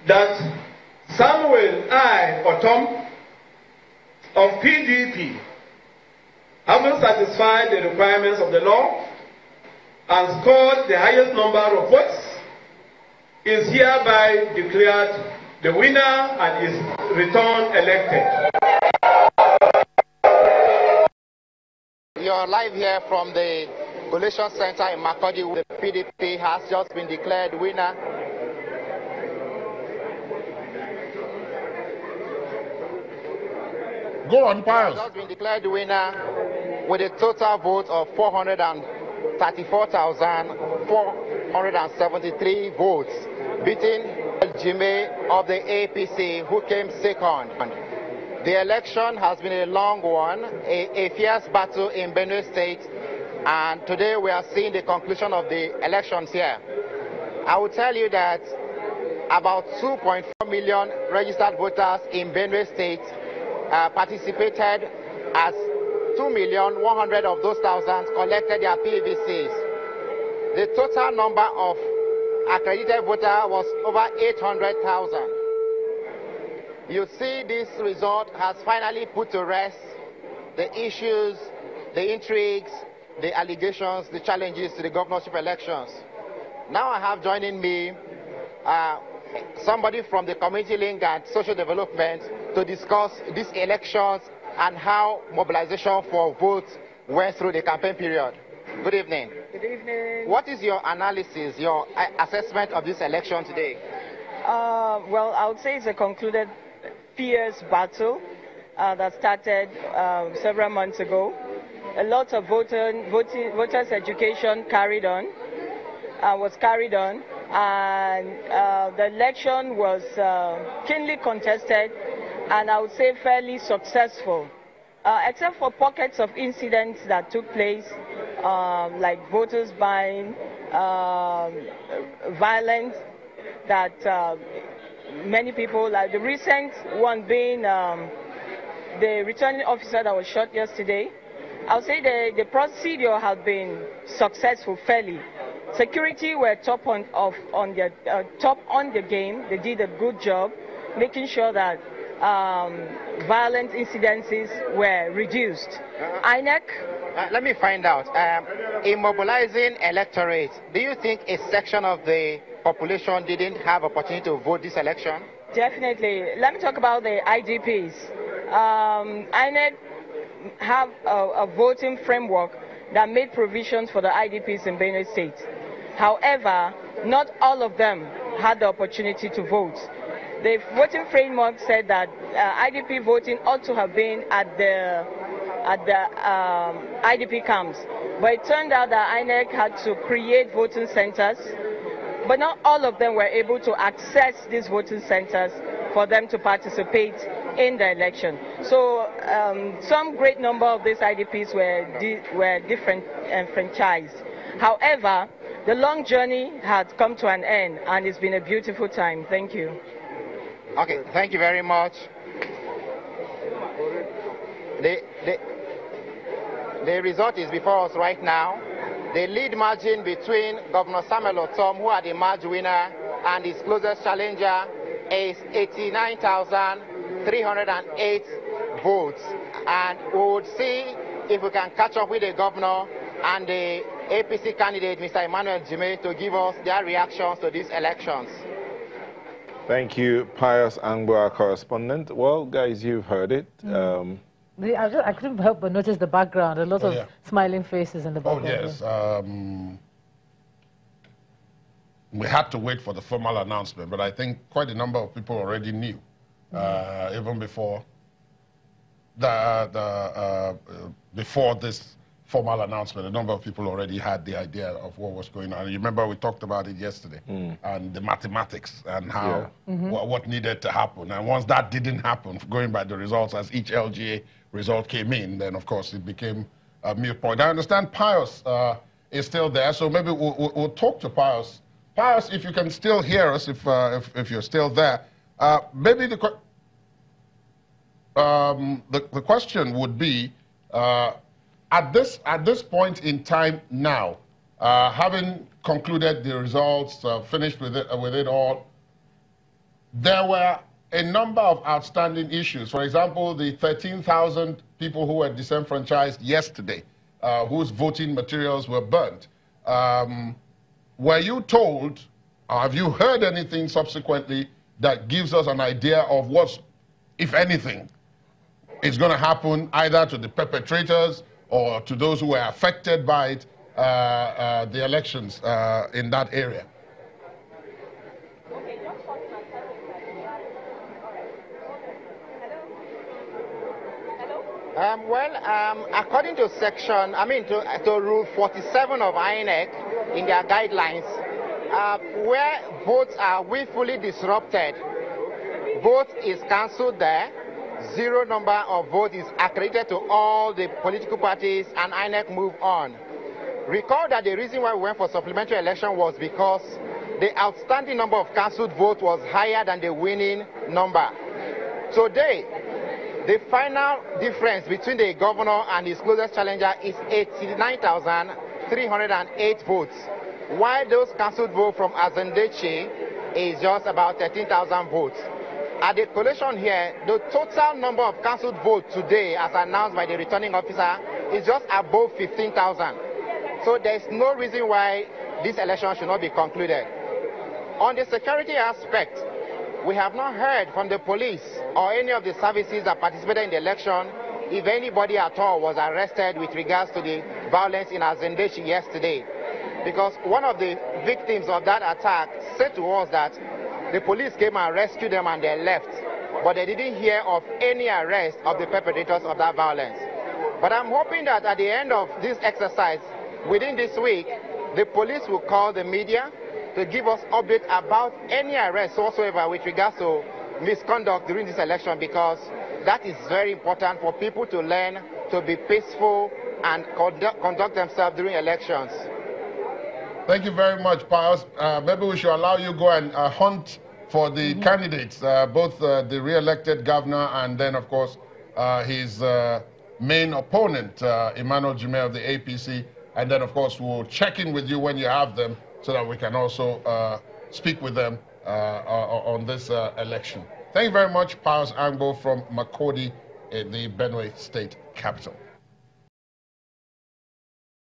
that Samuel I. Ortom of PDP, having satisfied the requirements of the law and scored the highest number of votes, is hereby declared the winner and is returned elected. You're live here from the Collation Center in Makurdi. The PDP has just been declared winner. Go on, Pius. Has just been declared winner with a total vote of 434,473 votes, beating Jime of the APC, who came second. The election has been a long one, a fierce battle in Benue State, and today we are seeing the conclusion of the elections here. I will tell you that about 2.4 million registered voters in Benue State participated, as 2,100,000 of those thousands collected their PVCs. The total number of accredited voters was over 800,000. You see, this result has finally put to rest the issues, the intrigues, the allegations, the challenges to the governorship elections. Now I have joining me somebody from the Community Link and Social Development to discuss these elections and how mobilization for votes went through the campaign period. Good evening. Good evening. What is your analysis, your assessment of this election today? Well, I would say it's a concluded fierce battle that started several months ago. A lot of voters' education was carried on, and the election was keenly contested, and I would say fairly successful, except for pockets of incidents that took place, like voters buying, violence that many people, like the recent one being the returning officer that was shot yesterday. I would say the procedure has been successful fairly. Security were top on the game. They did a good job making sure that violent incidences were reduced. INEC. Let me find out. In mobilizing electorate, do you think a section of the population didn't have opportunity to vote this election? Definitely. Let me talk about the IDPs. INEC have a voting framework that made provisions for the IDPs in Benue State. However, not all of them had the opportunity to vote. The voting framework said that IDP voting ought to have been at the IDP camps. But it turned out that INEC had to create voting centers, but not all of them were able to access these voting centers for them to participate in the election. So some great number of these IDPs were disenfranchised. However, the long journey has come to an end, and it's been a beautiful time. Thank you. Okay, thank you very much. The result is before us right now. The lead margin between Governor Samuel Ortom, who are the March winner, and his closest challenger is 89,308 votes. And we would see if we can catch up with the governor and the APC candidate, Mr. Emmanuel Jime, to give us their reactions to these elections. Thank you, Pius Angbo, our correspondent. Well, guys, you've heard it. I couldn't help but notice the background, a lot of smiling faces in the background. Oh, yes. We had to wait for the formal announcement, but I think quite a number of people already knew, even before before this formal announcement. A number of people already had the idea of what was going on. You remember we talked about it yesterday, and the mathematics and how what needed to happen. And once that didn't happen, going by the results as each LGA result came in, then of course it became a mute point. I understand Pius is still there, so maybe we'll talk to Pius. Pius, if you can still hear us, if you're still there, maybe the question would be, at this point in time now, having concluded the results, finished with it all, there were a number of outstanding issues. For example, the 13,000 people who were disenfranchised yesterday, whose voting materials were burnt. Were you told, or have you heard anything subsequently that gives us an idea of what, if anything, is going to happen either to the perpetrators or to those who were affected by it, the elections in that area? According to to Rule 47 of INEC in their guidelines, where votes are willfully disrupted, vote is cancelled there, zero number of votes is accredited to all the political parties, and INEC move on. Recall that the reason why we went for supplementary election was because the outstanding number of cancelled votes was higher than the winning number. Today, the final difference between the governor and his closest challenger is 89,308 votes, while those cancelled votes from Azendechi is just about 13,000 votes. At the collation here, the total number of cancelled votes today, as announced by the returning officer, is just above 15,000. So there's no reason why this election should not be concluded. On the security aspect, we have not heard from the police or any of the services that participated in the election if anybody at all was arrested with regards to the violence in Azendechi yesterday. Because one of the victims of that attack said to us that the police came and rescued them and they left, but they didn't hear of any arrest of the perpetrators of that violence. But I'm hoping that at the end of this exercise, within this week, the police will call the media to give us updates about any arrests whatsoever with regards to misconduct during this election, because that is very important for people to learn to be peaceful and conduct themselves during elections. Thank you very much, Pius. Maybe we should allow you go and hunt for the candidates, both the re-elected governor and then, of course, his main opponent, Emmanuel Jime of the APC. And then, of course, we'll check in with you when you have them so that we can also speak with them on this election. Thank you very much, Pius Angbo from Makurdi, the Benue State capital.